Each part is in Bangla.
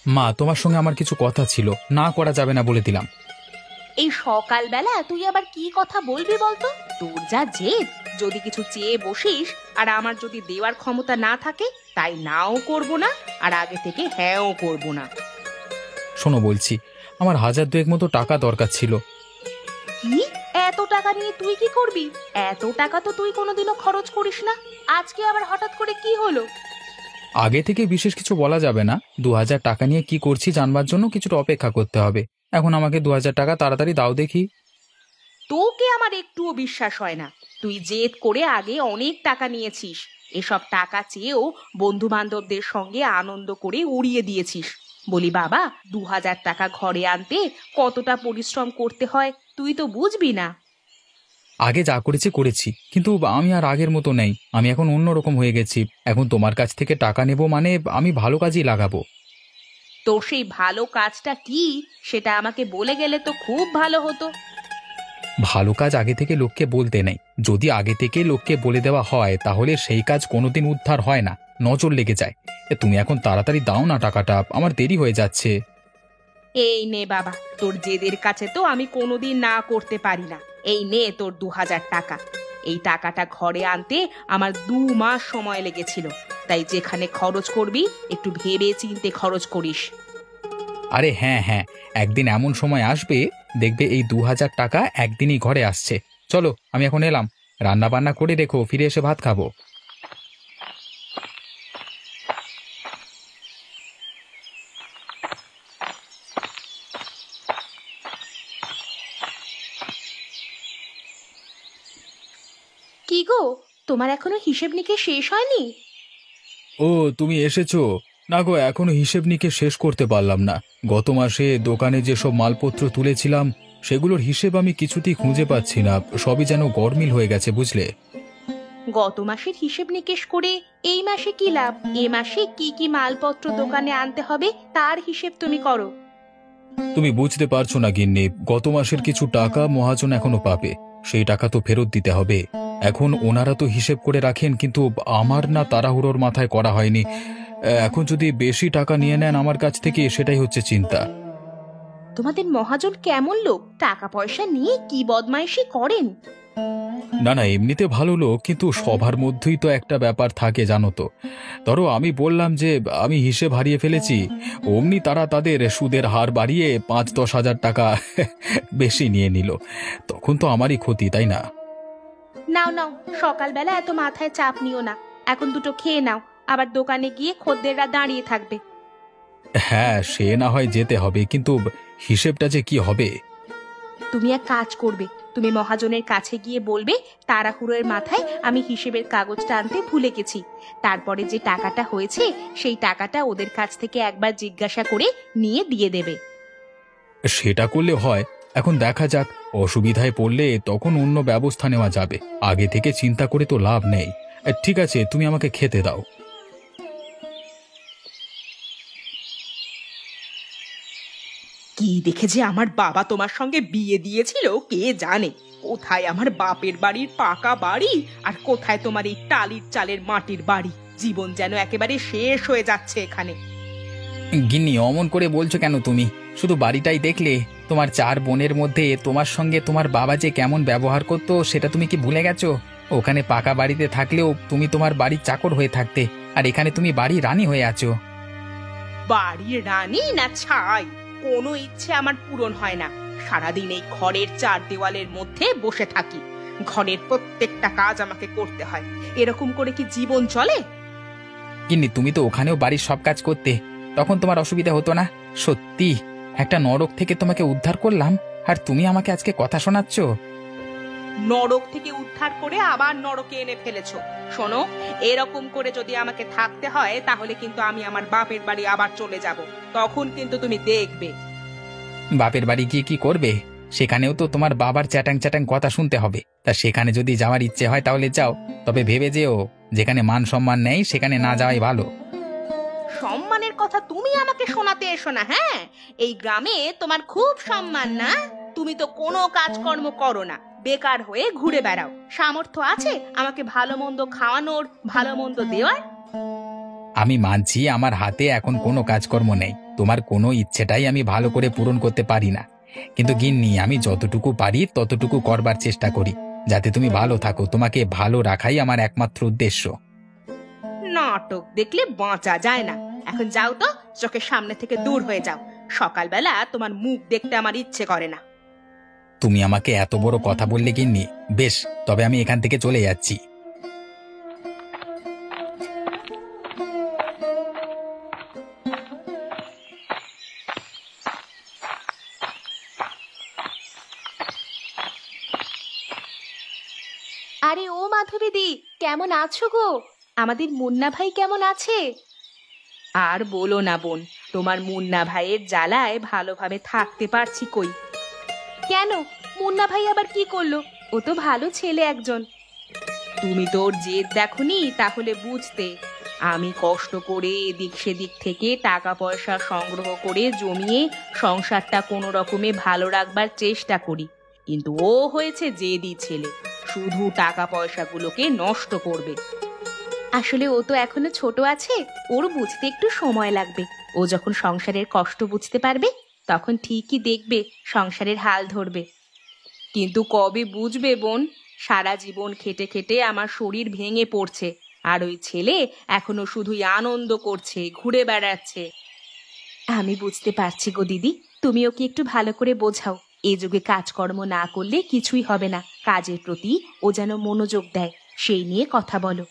মা, তোমার সঙ্গে আমার কিছু কথা ছিল, না করা যাবে না বলে দিলাম। এই সকালবেলা তুই আবার কি কথা বলবি বলতো? তোর যা জেদ, যদি কিছু চেয়ে বসিস আর আমার যদি দেওয়ার ক্ষমতা না থাকে, তাই নাও করব না আর আগে থেকে হ্যাঁও করব না। শোনো, বলছি আমার 1000-2 মতো টাকা দরকার ছিল। কি? এত টাকা নিয়ে তুই কি করবি? এত টাকা তো তুই কোনোদিনও খরচ করিস না, আজকে আবার হঠাৎ করে কি হলো? আগে থেকে বিশেষ কিছু বলা যাবে না। 2000 টাকা নিয়ে কি করছি জানবার জন্য কিছুটা অপেক্ষা করতে হবে। এখন আমাকে 2000 টাকা তাড়াতাড়ি দাও দেখি। তোকে আমার একটুও বিশ্বাস হয় না। তুই জেদ করে আগে অনেক টাকা নিয়েছিস, এসব টাকা চেয়েও বন্ধু বান্ধবদের সঙ্গে আনন্দ করে উড়িয়ে দিয়েছিস। বলি বাবা, 2000 টাকা ঘরে আনতে কতটা পরিশ্রম করতে হয় তুই তো বুঝবি না। আগে যা করেছি করেছি, কিন্তু আমি আর আগের মতো নেই। আমি এখন অন্যরকম হয়ে গেছি। এখন তোমার কাছ থেকে টাকা নেব মানে আমি ভালো কাজেই লাগাবো। তোর সেই ভালো কাজটা কি সেটা আমাকে বলে গেলে তো খুব ভালো হতো। ভালো কাজ আগে থেকে লোককে বলতে নেই। যদি আগে থেকে লোককে বলে দেওয়া হয় তাহলে সেই কাজ কোনোদিন উদ্ধার হয় না, নজর লেগে যায়। তুমি এখন তাড়াতাড়ি দাও না টাকাটা, আমার দেরি হয়ে যাচ্ছে। এই নে বাবা, তোর জেদের কাছে তো আমি কোনোদিন না করতে পারি না। এই নে তোর 2000 টাকা। এই টাকাটা ঘরে আনতে আমার 2 মাস সময় লেগেছিল, তাই যেখানে খরচ করবি একটু ভেবে চিন্তে খরচ করিস। আরে হ্যাঁ হ্যাঁ, একদিন এমন সময় আসবে দেখবে এই 2000 টাকা একদিনই ঘরে আসছে। চলো, আমি এখন এলাম। রান্না বান্না করে রেখো, ফিরে এসে ভাত খাবো। কি গো, তোমার এখনো হিসেব নিকেশ শেষ হয়নি? ও, তুমি এসেছো? না গো, এখনো হিসেব নিকেশ শেষ করতে পারলাম না। গত মাসে দোকানে যেসব মালপত্র তুলেছিলাম সেগুলোর হিসেব আমি কিছুতেই খুঁজে পাচ্ছি না। সবই যেন গরমিল হয়ে গেছে, বুঝলে। গত মাসের হিসেব নিকেশ করে এই মাসে কি লাভ? এ মাসে কি কি মালপত্র দোকানে আনতে হবে তার হিসেব তুমি করো। তুমি বুঝতে পারছো না গিন্নি, গত মাসের কিছু টাকা মহাজন এখনো পাবে। সেই টাকা তো ফেরত দিতে হবে। এখন ওনারা তো হিসেব করে রাখেন, কিন্তু আমার না তাড়াহুড়োর মাথায় করা হয়নি। এখন যদি বেশি টাকা নিয়ে নেন আমার কাছ থেকে, সেটাই হচ্ছে চিন্তা। তোমাদের মহাজন কেমন লোক? টাকা পয়সা নিয়ে কি বদমাইশি করেন? না না, এমনিতে ভালো লোক, কিন্তু সবার মধ্যেই তো একটা ব্যাপার থাকে জানো তো। ধরো আমি বললাম যে আমি হিসেব হারিয়ে ফেলেছি, অমনি তারা তাদের সুদের হার বাড়িয়ে 5-10 হাজার টাকা বেশি নিয়ে নিল। তখন তো আমারই ক্ষতি, তাই না? নাও নাও, সকালবেলা এত মাথায় চাপ নিও না। এখন দুটো খেয়ে নাও, আবার দোকানে গিয়ে খদ্দেররা দাঁড়িয়ে থাকবে। হ্যাঁ, সে না হয় যেতে হবে, কিন্তু হিসেবটা যে কি হবে। তুমি এক কাজ করবে, তুমি মহাজনের কাছে গিয়ে বলবে তাড়াহুড়োর মাথায় আমি হিসেবের কাগজটা আনতে ভুলে গেছি। তারপরে যে টাকাটা হয়েছে সেই টাকাটা ওদের কাছ থেকে একবার জিজ্ঞাসা করে নিয়ে দিয়ে দেবে। সেটা করলে হয়। এখন দেখা যাক, অসুবিধায় পড়লে তখন অন্য ব্যবস্থা নেওয়া যাবে। আগে থেকে চিন্তা করে তো লাভ নেই। ঠিক আছে, তুমি আমাকে খেতে দাও। কি দেখে যে আমার বাবা তোমার সঙ্গে বিয়ে দিয়েছিল কে জানে। কোথায় আমার বাপের বাড়ির পাকা বাড়ি আর কোথায় তোমার এই টালির চালের মাটির বাড়ি। জীবন যেন একেবারে শেষ হয়ে যাচ্ছে এখানে। গিন্নি, অমন করে বলছো কেন তুমি? শুধু বাড়িটাই দেখলে? তোমার 4 বোনের মধ্যে তোমার সঙ্গে তোমার বাবা যে কেমন ব্যবহার করতো সেটা তুমি কি ভুলে গেছো? ওখানে পাকা বাড়িতে থাকলেও তুমি তোমার বাড়ির চাকর হয়ে থাকতে, আর এখানে তুমি বাড়ির রানী হয়ে আছো। বাড়ির রানী না ছাই, কোনো ইচ্ছে আমার পূরণ হয় না। সারাদিন এই ঘরের 4 দেওয়ালের মধ্যে বসে থাকি। ঘরের প্রত্যেকটা কাজ আমাকে করতে হয়। এরকম করে কি জীবন চলে? গিন্নি, তুমি তো ওখানেও বাড়ির সব কাজ করতে, তখন তোমার অসুবিধা হতো না? সত্যি একটা নরক থেকে তোমাকে উদ্ধার করলাম, আর তুমি আমাকে আজকে কথা শোনাচ্ছ? নরক থেকে উদ্ধার করে আবার নরকে এনে ফেলেছো। শোনো, এরকম করে যদি আমাকে থাকতে হয় তাহলে কিন্তু আমি আমার বাপের বাড়ি আবার চলে যাব। তখন কিন্তু তুমি দেখবে। বাপের বাড়ি গিয়ে কি করবে? সেখানেও তো তোমার বাবার চ্যাটাং চ্যাটাং কথা শুনতে হবে। তা সেখানে যদি যাওয়ার ইচ্ছে হয় তাহলে যাও, তবে ভেবে যেও যেখানে মান সম্মান নেই সেখানে না যাওয়াই ভালো। সম্মানের কথা তুমি আমাকে শোনাতে এসো না। হ্যাঁ, এই গ্রামে তোমার খুব সম্মান না? তুমি তো কোনো কাজকর্ম করো না, বেকার হয়ে ঘুরে বেড়াও। সামর্থ্য আছে আমাকে ভালো মন্দ খাওয়ানোর, ভালো মন্দ দেওয়ার? আমি মানছি আমার হাতে এখন কোনো কাজকর্ম নেই, তোমার কোনো ইচ্ছেটাই আমি ভালো করে পূরণ করতে পারি না। কিন্তু গিন্নি, আমি যতটুকু পারি ততটুকু করবার চেষ্টা করি, যাতে তুমি ভালো থাকো। তোমাকে ভালো রাখাই আমার একমাত্র উদ্দেশ্য। নাটক দেখলে বাঁচা যায় না। এখন যাও তো, চোখের সামনে থেকে দূর হয়ে যাও। সকালবেলা তোমার মুখ দেখতে আমার ইচ্ছে করে না। তুমি আমাকে এত বড় কথা বললে গিন্নি, বেশ, তবে আমি এখান থেকে চলে যাচ্ছি। আরে ও মাধবীদি, কেমন আছো গো? আমাদের মুন্না ভাই কেমন আছে? আর বলো না বোন, তোমার মুন্না ভাইয়ের জ্বালায় ভালোভাবে থাকতে পারছি কই। কেন, মুন্না ভাই আবার কি করলো? ও তো ভালো ছেলে একজন। তুমি তো ওর জেদ দেখোনি, তাহলে বুঝতে। আমি কষ্ট করে এদিক সেদিক থেকে টাকা পয়সা সংগ্রহ করে জমিয়ে সংসারটা কোনো রকমে ভালো রাখবার চেষ্টা করি, কিন্তু ও হয়েছে জেদি ছেলে, শুধু টাকা পয়সাগুলোকে নষ্ট করবে। আসলে ও তো এখনো ছোট আছে, ওর বুঝতে একটু সময় লাগবে। ও যখন সংসারের কষ্ট বুঝতে পারবে, তখন ঠিকই দেখবে সংসারের হাল ধরবে। কিন্তু কবে বুঝবে বোন? সারা জীবন খেটে খেটে আমার শরীর ভেঙে পড়ছে, আর ওই ছেলে এখনো শুধুই আনন্দ করছে, ঘুরে বেড়াচ্ছে। আমি বুঝতে পারছি গো দিদি, তুমি ওকে একটু ভালো করে বোঝাও। এ যুগে কাজকর্ম না করলে কিছুই হবে না। কাজের প্রতি ও যেন মনোযোগ দেয়, সেই নিয়ে কথা বলো।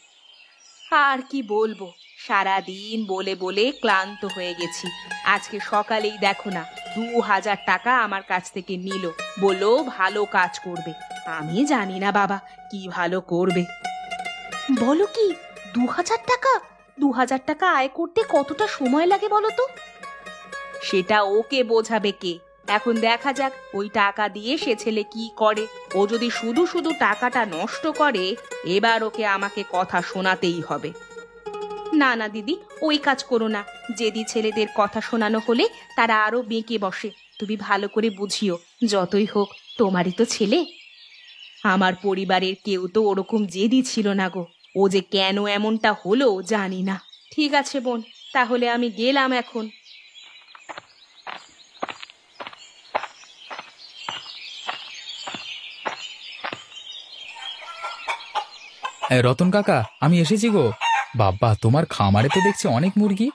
আর কি বলবো, সারা দিন বলে বলে ক্লান্ত হয়ে গেছি। আজকে সকালেই দেখো না, 2000 টাকা আমার কাছ থেকে নিল, বললো ভালো কাজ করবে। আমি জানি না বাবা কি ভালো করবে। বলো কি, 2000 টাকা? 2000 টাকা আয় করতে কতটা সময় লাগে বলো তো? সেটা ওকে বোঝাবে কে? এখন দেখা যাক ওই টাকা দিয়ে সে ছেলে কি করে। ও যদি শুধু শুধু টাকাটা নষ্ট করে, এবার ওকে আমাকে কথা শোনাতেই হবে। না না দিদি, ওই কাজ করো না। যেদি ছেলেদের কথা শোনানো হলে তারা আরো বেঁকে বসে। তুমি ভালো করে বুঝিও, যতই হোক তোমারই তো ছেলে। আমার পরিবারের কেউ তো ওরকম জেদি ছিল না গো। ও যে কেন এমনটা হলো জানি না। ঠিক আছে বোন, তাহলে আমি গেলাম এখন। রতন কাকা, আমি এসেছি গো। বাবা, তোমার খামারে তো দেখছি অনেক মুরগি।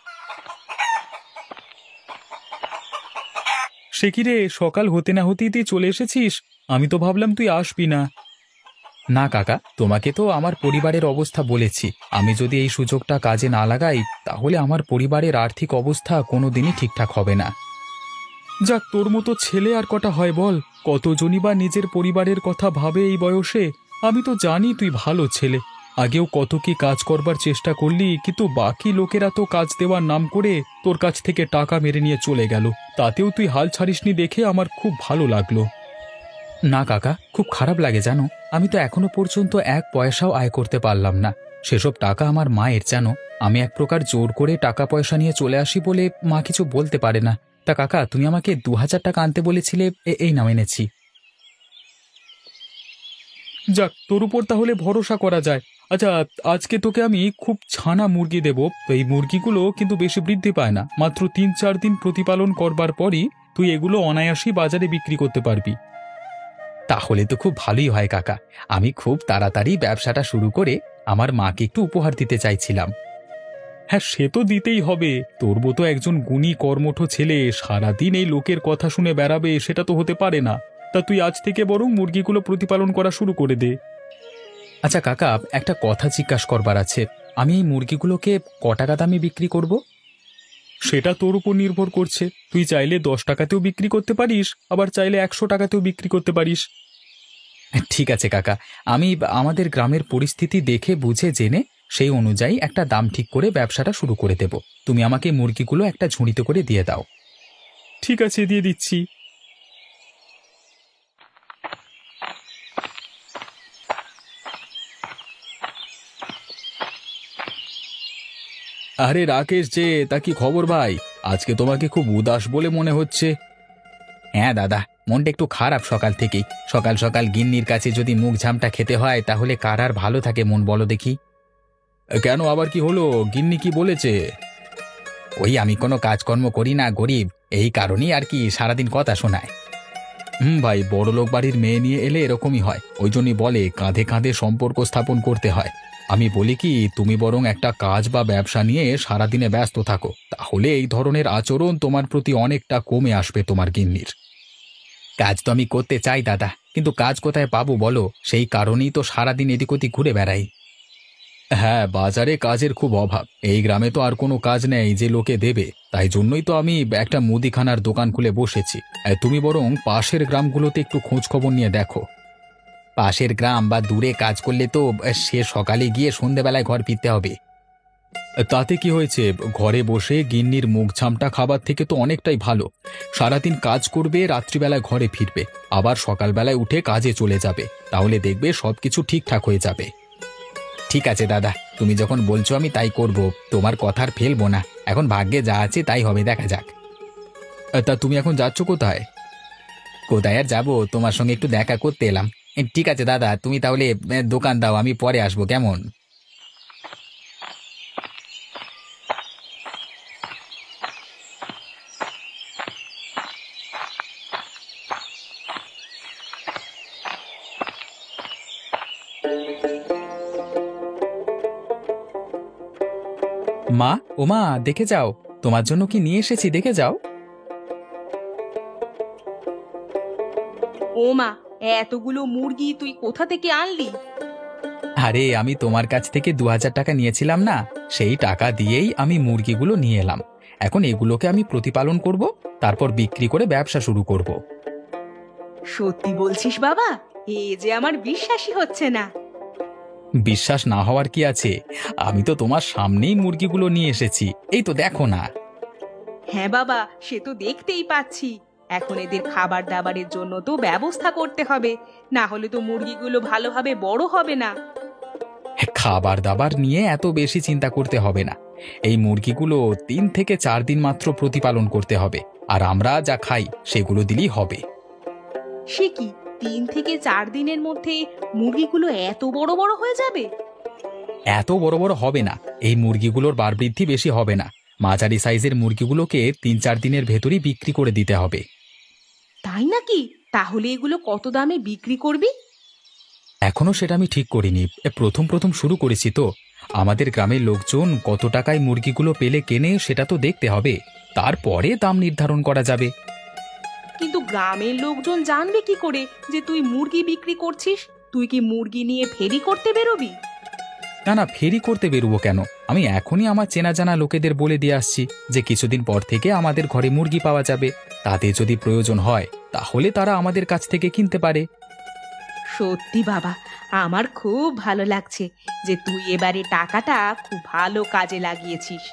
সে কি রে, সকাল হতে না হতেই তুই চলে এসেছিস? আমি তো ভাবলাম তুই আসবি না। না কাকা, তোমাকে তো আমার পরিবারের অবস্থা বলেছি। আমি যদি এই সুযোগটা কাজে না লাগাই, তাহলে আমার পরিবারের আর্থিক অবস্থা কোনোদিনই ঠিকঠাক হবে না। যাক, তোর মতো ছেলে আর কটা হয় বল? কতজনই বা নিজের পরিবারের কথা ভাবে এই বয়সে। আমি তো জানি তুই ভালো ছেলে, আগেও কত কি কাজ করবার চেষ্টা করলি, কিন্তু বাকি লোকেরা তো কাজ দেওয়ার নাম করে তোর কাছ থেকে টাকা মেরে নিয়ে চলে গেল। তাতেও তুই হাল ছাড়িসনি দেখে আমার খুব ভালো লাগলো। না কাকা, খুব খারাপ লাগে জানো। আমি তো এখনো পর্যন্ত 1 পয়সাও আয় করতে পারলাম না। সেসব টাকা আমার মায়ের, জানো। আমি এক প্রকার জোর করে টাকা পয়সা নিয়ে চলে আসি বলে মা কিছু বলতে পারে না। তা কাকা, তুমি আমাকে 2000 টাকা আনতে বলেছিলে, এই নাও এনেছি। যাক, তোর উপর তাহলে ভরসা করা যায়। আচ্ছা, আজকে তোকে আমি খুব ছানা মুরগি দেব। এই মুরগিগুলো কিন্তু বেশি বৃদ্ধি পায় না, মাত্র 3-4 দিন প্রতিপালন করবার পরই তুই এগুলো অনায়াসই বাজারে বিক্রি করতে পারবি। তাহলে তো খুব ভালোই হয় কাকা। আমি খুব তাড়াতাড়ি ব্যবসাটা শুরু করে আমার মাকে একটু উপহার দিতে চাইছিলাম। হ্যাঁ, সে তো দিতেই হবে। তোর মতো একজন গুণী কর্মঠ ছেলে সারাদিন এই লোকের কথা শুনে বেড়াবে, সেটা তো হতে পারে না। তা তুই আজ থেকে বরং মুরগিগুলো প্রতিপালন করা শুরু করে দে। আচ্ছা কাকা, একটা কথা জিজ্ঞাসা করবার আছে। আমি এই মুরগিগুলোকে ক টাকা দামে বিক্রি করব? সেটা তোর উপর নির্ভর করছে। তুই চাইলে 10 টাকাতেও বিক্রি করতে পারিস, আবার চাইলে 100 টাকাতেও বিক্রি করতে পারিস। ঠিক আছে কাকা, আমি আমাদের গ্রামের পরিস্থিতি দেখে বুঝে জেনে সেই অনুযায়ী একটা দাম ঠিক করে ব্যবসাটা শুরু করে দেব। তুমি আমাকে মুরগিগুলো একটা ঝুড়িতে করে দিয়ে দাও। ঠিক আছে, দিয়ে দিচ্ছি। আরে রাকেশ যে, তা কি খবর ভাই? আজকে তোমাকে খুব উদাস বলে মনে হচ্ছে। হ্যাঁ দাদা, মনটা একটু খারাপ সকাল থেকেই। সকাল সকাল গিন্নির কাছে যদি মুখ ঝামটা খেতে হয়, তাহলে কার আর ভালো থাকে মন বলো দেখি? কেন, আবার কি হলো? গিন্নি কি বলেছে? ওই আমি কোনো কাজকর্ম করি না, গরিব, এই কারণেই আর কি সারাদিন কথা শোনায়। ভাই, বড়লোক বাড়ির মেয়ে নিয়ে এলে এরকমই হয়। ওই জন্যই বলে কাঁধে কাঁধে সম্পর্ক স্থাপন করতে হয়। আমি বলি কি, তুমি বরং একটা কাজ বা ব্যবসা নিয়ে সারাদিনে ব্যস্ত থাকো, তাহলে এই ধরনের আচরণ তোমার প্রতি অনেকটা কমে আসবে তোমার গিন্নির। কাজ তো আমি করতে চাই দাদা, কিন্তু কাজ কোথায় পাবো বলো? সেই কারণেই তো সারাদিন এদিক ওদিক ঘুরে বেড়াই। হ্যাঁ, বাজারে কাজের খুব অভাব। এই গ্রামে তো আর কোনো কাজ নেই যে লোকে দেবে, তাই জন্যই তো আমি একটা মুদিখানার দোকান খুলে বসেছি। তুমি বরং পাশের গ্রামগুলোতে একটু খোঁজ খবর নিয়ে দেখো। পাশের গ্রাম বা দূরে কাজ করলে তো সে সকালে গিয়ে সন্ধেবেলায় ঘর ফিরতে হবে। তাতে কি হয়েছে? ঘরে বসে গিন্নির মুখ ঝামটা খাবার থেকে তো অনেকটাই ভালো। সারাদিন কাজ করবে, রাত্রিবেলায় ঘরে ফিরবে, আবার সকালবেলায় উঠে কাজে চলে যাবে, তাহলে দেখবে সবকিছু ঠিকঠাক হয়ে যাবে। ঠিক আছে দাদা, তুমি যখন বলছো আমি তাই করব, তোমার কথা আর ফেলবো না। এখন ভাগ্যে যা আছে তাই হবে, দেখা যাক। তা তুমি এখন যাচ্ছ কোথায়? কোথায় আর যাবো, তোমার সঙ্গে একটু দেখা করতে এলাম। ঠিক আছে দাদা, তুমি তাহলে দোকান দাও, আমি পরে আসবো, কেমন? মা, ওমা, দেখে যাও, তোমার জন্য কি নিয়ে এসেছি, দেখে যাও। ও মা, এতগুলো মুরগি তুই কোথা থেকে আনলি? আরে, আমি তোমার কাছ থেকে 2000 টাকা নিয়েছিলাম না, সেই টাকা দিয়েই আমি মুরগিগুলো নিয়ে এলাম। এখন এগুলোকে আমি প্রতিপালন করব, তারপর বিক্রি করে ব্যবসা শুরু করব। সত্যি বলছিস বাবা? এ যে আমার বিশ্বাসই হচ্ছে না। বিশ্বাস না হওয়ার কি আছে? আমি তো তোমার সামনেই মুরগিগুলো নিয়ে এসেছি, এই তো দেখো না। হ্যাঁ বাবা, সে তো দেখতেই পাচ্ছি। এখন এদের খাবার দাবারের জন্য তো ব্যবস্থা করতে হবে, না হলে তো মুরগিগুলো ভালোভাবে বড় হবে না। খাবার দাবার নিয়ে এত বেশি চিন্তা করতে হবে না। এই মুরগিগুলো 3 থেকে 4 দিন মাত্র প্রতিপালন করতে হবে, আর আমরা যা খাই সেগুলো দিলেই হবে। সে কি, 3 থেকে 4 দিনের মধ্যে মুরগিগুলো এত বড় বড় হয়ে যাবে? এত বড় বড় হবে না, এই মুরগিগুলোর বাড়বৃদ্ধি বেশি হবে না। মাঝারি সাইজের মুরগিগুলোকে 3-4 দিনের ভেতরই বিক্রি করে দিতে হবে। তাই নাকি? তাহলে এগুলো কত দামে বিক্রি করবি? এখনো সেটা আমি ঠিক করিনি, প্রথম প্রথম শুরু করেছি তো। আমাদের গ্রামের লোকজন কত টাকায় মুরগিগুলো পেলে কেনে সেটা তো দেখতে হবে, তারপরে দাম নির্ধারণ করা যাবে। কিন্তু গ্রামের লোকজন জানবে কি করে যে তুই মুরগি বিক্রি করছিস? তুই কি মুরগি নিয়ে ফেরি করতে বেরোবি? না না, ফেরি করতে বেরোবো কেন? আমি এখনই আমার চেনা জানা লোকেদের বলে দিয়ে আসছি যে কিছুদিন পর থেকে আমাদের ঘরে মুরগি পাওয়া যাবে, তাতে যদি প্রয়োজন হয় তাহলে তারা আমাদের কাছ থেকে কিনতে পারে। সত্যি বাবা, আমার খুব ভালো লাগছে যে তুই এবারে টাকাটা খুব ভালো কাজে লাগিয়েছিস।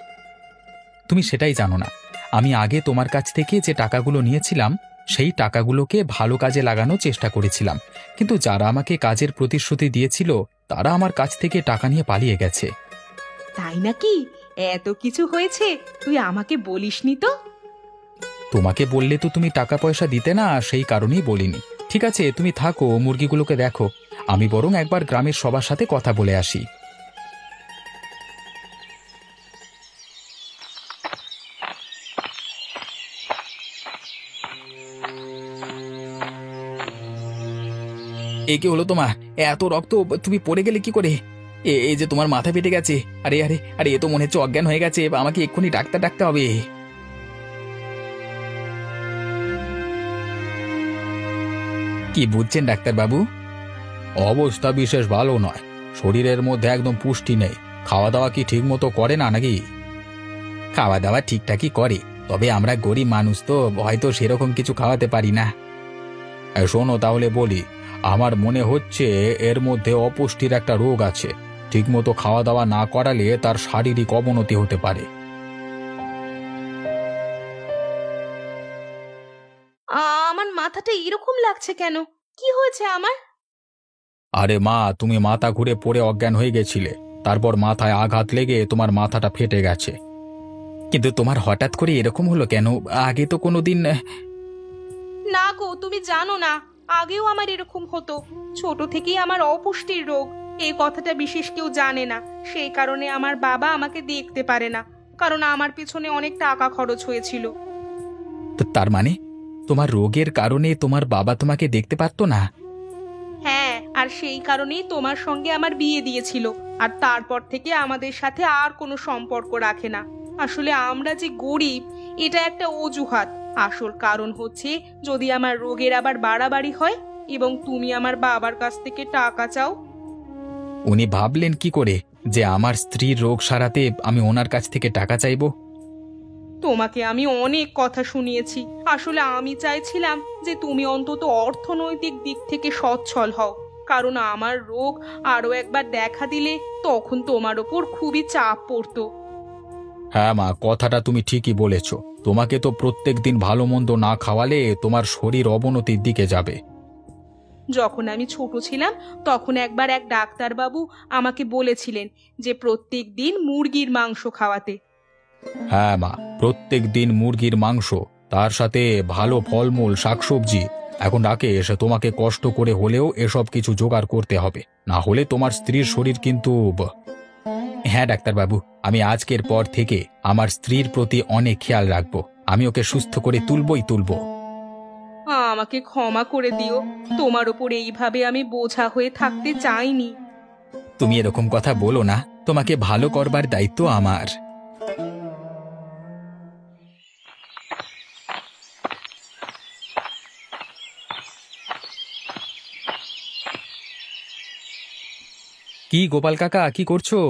তুমি সেটাই জানো না, আমি আগে তোমার কাছ থেকে যে টাকাগুলো নিয়েছিলাম সেই টাকাগুলোকে ভালো কাজে লাগানোর চেষ্টা করেছিলাম, কিন্তু যারা আমাকে কাজের প্রতিশ্রুতি দিয়েছিল তারা আমার কাছ থেকে টাকা নিয়ে পালিয়ে গেছে। তাই নাকি? এত কিছু হয়েছে, তুই আমাকে বলিসনি তো। তোমাকে বললে তো তুমি টাকা পয়সা দিতে না, সেই কারণেই বলিনি। ঠিক আছে, তুমি থাকো, মুরগিগুলোকে দেখো, আমি বরং একবার গ্রামের সবার সাথে কথা বলে আসি। এ কি হলো তোমার? এত রক্ত, তুমি পড়ে গেলে কি করে? এই যে তোমার মাথা ফেটে গেছে। আরে আরে আরে, এ তো মনে হচ্ছে অজ্ঞান হয়ে গেছে, আমাকে এক্ষুনি ডাক্তার ডাকতে হবে। কি বুঝছেন ডাক্তারবাবু? অবস্থা বিশেষ ভালো নয়, শরীরের মধ্যে একদম পুষ্টি নেই। খাওয়া দাওয়া কি ঠিক মতো করে না নাকি? খাওয়া দাওয়া ঠিকঠাকই করে, তবে আমরা গরিব মানুষ তো হয়তো সেরকম কিছু খাওয়াতে পারি না। শোনো তাহলে বলি, আমার মনে হচ্ছে এর মধ্যে অপুষ্টির একটা রোগ আছে। ঠিকমতো খাওয়া দাওয়া না করালে তার শারীরিক অবনতি হতে পারে। আমার মাথাটা এরকম লাগছে কেন? কি হয়েছে আমার? আরে মা, তুমি মাথা ঘুরে পড়ে অজ্ঞান হয়ে গেছিলে, তারপর মাথায় আঘাত লেগে তোমার মাথাটা ফেটে গেছে। কিন্তু তোমার হঠাৎ করে এরকম হলো কেন? আগে তো কোনোদিন। না গো, তুমি জানো না, আগেও আমার এরকম হতো। ছোট থেকেই আমার অপুষ্টির রোগ, এই কথাটা বিশেষ কেউ জানে না, সেই কারণে আমার বাবা আমাকে দেখতে পারে না। কারণ আমার পেছনে অনেক টাকা খরচ হয়েছিল। তো তার মানে তোমার রোগের কারণে তোমার বাবা তোমাকে দেখতে পারতো না? হ্যাঁ, আর সেই কারণেই তোমার সঙ্গে আমার বিয়ে দিয়েছিল, আর তারপর থেকে আমাদের সাথে আর কোনো সম্পর্ক রাখে না। আসলে আমরা যে গরিব এটা একটা অজুহাত, আসল কারণ হচ্ছে যদি আমার রোগের আবার বাড়াবাড়ি হয় এবং তুমি আমার বাবার কাছ থেকে টাকা চাও। উনি ভাবলেন কি করে যে আমার স্ত্রীর রোগ সারাতে আমি ওনার কাছ থেকে টাকা চাইবো? তোমাকে আমি অনেক কথা শুনিয়েছি, আসলে আমি চাইছিলাম যে তুমি অন্তত অর্থনৈতিক দিক থেকে সচ্ছল হও, কারণ আমার রোগ আরো একবার দেখা দিলে তখন তোমার ওপর খুবই চাপ পড়তো। হ্যাঁ মা, কথাটা তুমি ঠিকই বলেছ। তোমাকে তো প্রত্যেক দিন ভালো মন্দ না খাওয়ালে তোমার শরীর অবনতির দিকে যাবে। যখন আমি ছোট ছিলাম তখন একবার এক ডাক্তারবাবু আমাকে বলেছিলেন যে প্রত্যেক দিন মুরগির মাংস খাওয়াতে। হ্যাঁ মা, প্রত্যেক দিন মুরগির মাংস, তার সাথে ভালো ফলমূল শাকসবজি। এখন রাকেশ, তোমাকে কষ্ট করে হলেও এসব কিছু জোগাড় করতে হবে, না হলে তোমার স্ত্রীর শরীর কিন্তু হ্যাঁ ডাক্তারবাবু, আমি আজকের পর থেকে আমার স্ত্রীর প্রতি অনেক খেয়াল রাখবো। আমি ওকে সুস্থ করে তুলবো। আমাকে ক্ষমা করে দিও, তোমার ওপর এইভাবে আমি বোঝা হয়ে থাকতে চাইনি। তুমি এরকম কথা বলো না, তোমাকে ভালো করবার দায়িত্ব আমার। কি গোপাল কাকা, কি করছো?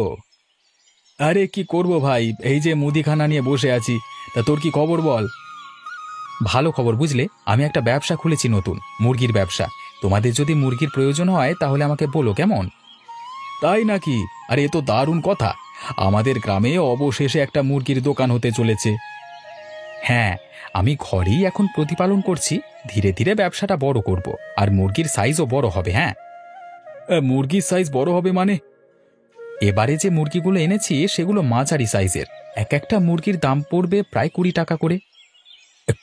আরে কি করব ভাই, এই যে মুদিখানা নিয়ে বসে আছি। তা তোর কি খবর বল? ভালো খবর, বুঝলে আমি একটা ব্যবসা খুলেছি, নতুন মুরগির ব্যবসা। তোমাদের যদি মুরগির প্রয়োজন হয় তাহলে আমাকে বলো, কেমন? তাই নাকি? আরে এ তো দারুণ কথা। আমাদের গ্রামে অবশেষে একটা মুরগির দোকান হতে চলেছে। হ্যাঁ, আমি ঘরেই এখন প্রতিপালন করছি, ধীরে ধীরে ব্যবসাটা বড় করব, আর মুরগির সাইজও বড় হবে। হ্যাঁ, মুরগির সাইজ বড় হবে মানে? এবারে যে মুরগিগুলো এনেছি সেগুলো মাঝারি সাইজের। এক একটা মুরগির দাম পড়বে প্রায় 20 টাকা করে।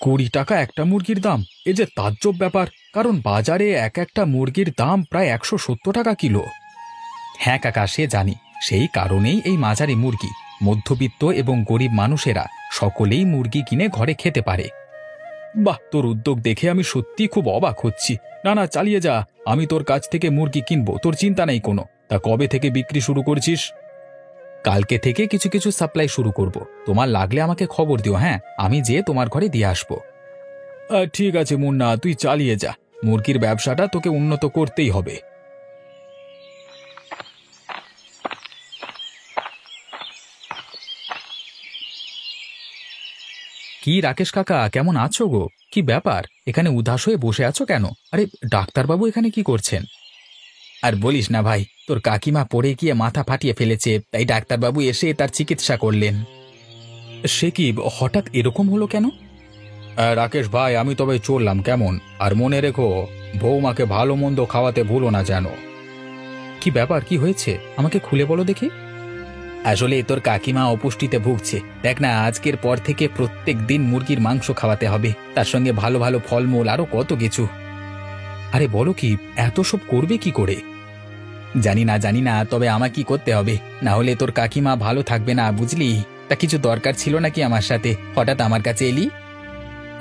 20 টাকা একটা মুরগির দাম? এ যে তাজ্জব ব্যাপার, কারণ বাজারে এক একটা মুরগির দাম প্রায় 170 টাকা কিলো। হ্যাঁ কাকা, সে জানি, সেই কারণেই এই মাঝারি মুরগি। মধ্যবিত্ত এবং গরিব মানুষেরা সকলেই মুরগি কিনে ঘরে খেতে পারে। বাহ, তোর উদ্যোগ দেখে আমি সত্যি খুব অবাক হচ্ছি। না চালিয়ে যা, আমি তোর কাছ থেকে মুরগি কিনবো, তোর চিন্তা নেই কোনো। তা কবে থেকে বিক্রি শুরু করছিস? কালকে থেকে কিছু কিছু সাপ্লাই শুরু করব। তোমার লাগলে আমাকে খবর দিও। হ্যাঁ, আমি যেয়ে তোমার ঘরে দিয়ে আসবো। ঠিক আছে মুন্না, তুই চালিয়ে যা। মুরগির ব্যবসাটা তোকে উন্নত করতেই হবে। কি রাকেশ কাকা, কেমন আছো গো? কি ব্যাপার, এখানে উদাস হয়ে বসে আছো কেন? আরে ডাক্তারবাবু এখানে কি করছেন? আর বলিস না ভাই, তোর কাকিমা পড়ে গিয়ে মাথা ফাটিয়ে ফেলেছে, তাই ডাক্তারবাবু এসে তার চিকিৎসা করলেন। সে কি, হঠাৎ এরকম হলো কেন? রাকেশ ভাই, আমি তবে চললাম কেমন? আর মনে রেখো, বৌমাকে ভালো মন্দ খাওয়াতে ভুলো না যেন। কি ব্যাপার, কি হয়েছে আমাকে খুলে বলো দেখি। আসলে তোর কাকিমা অপুষ্টিতে ভুগছে। দেখ না, আজকের পর থেকে প্রত্যেক দিন মুরগির মাংস খাওয়াতে হবে, তার সঙ্গে ভালো ভালো ফলমূল, আরো কত কিছু। আরে বলো কি, এত সব করবে কি করে? জানি না, তবে আমার কি করতে হবে, না হলে তোর কাকিমা ভালো থাকবে না, বুঝলি? তা কিছু দরকার ছিল নাকি আমার সাথে হঠাৎ আমার কাছে এলি?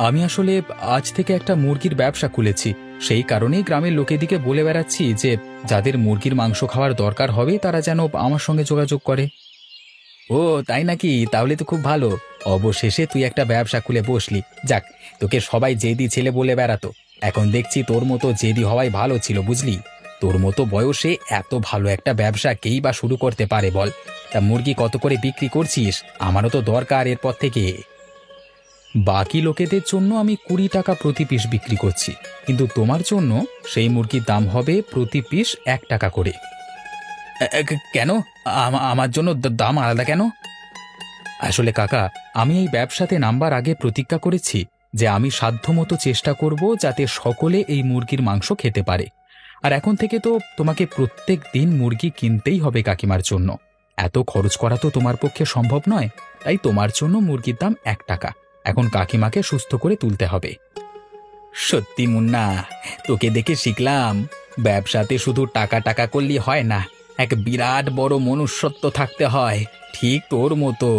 আমি আসলে আজ থেকে একটা মুরগির ব্যবসা খুলেছি, সেই কারণেই গ্রামের লোকেদিকে বলে বেড়াচ্ছি যে যাদের মুরগির মাংস খাওয়ার দরকার হবে তারা যেন আমার সঙ্গে যোগাযোগ করে। ও তাই নাকি? তাহলে তো খুব ভালো, অবশেষে তুই একটা ব্যবসা খুলে বসলি। যাক, তোকে সবাই জেদি ছেলে বলে বেড়াতো, এখন দেখছি তোর মতো জেদি হওয়াই ভালো ছিল, বুঝলি? তোর মতো বয়সে এত ভালো একটা ব্যবসা কেই বা শুরু করতে পারে বল? তা মুরগি কত করে বিক্রি করছিস? আমারও তো দরকার এরপর থেকে। বাকি লোকেদের জন্য আমি 20 টাকা প্রতি পিস বিক্রি করছি, কিন্তু তোমার জন্য সেই মুরগির দাম হবে প্রতি পিস 1 টাকা করে। কেন? আমার জন্য দাম আলাদা কেন? আসলে কাকা, আমি এই ব্যবসাতে নামবার আগে প্রতিজ্ঞা করেছি যে আমি সাধ্যমতো চেষ্টা করব যাতে সকলে এই মুরগির মাংস খেতে পারে। আর এখন থেকে তো তোমাকে প্রত্যেক দিন মুরগি কিনতেই হবে কাকিমার জন্য। এত খরচ করা তো তোমার পক্ষে সম্ভব নয়, তাই তোমার জন্য মুরগির দাম 1 টাকা। এখন কাকিমাকে সুস্থ করে তুলতে হবে। সত্যি মুন্না, তোকে দেখে শিখলাম, ব্যবসাতে শুধু টাকা টাকা করলে হয় না, এক বিরাট বড় মনুষ্যত্ব থাকতে হয়, ঠিক তোর মতো।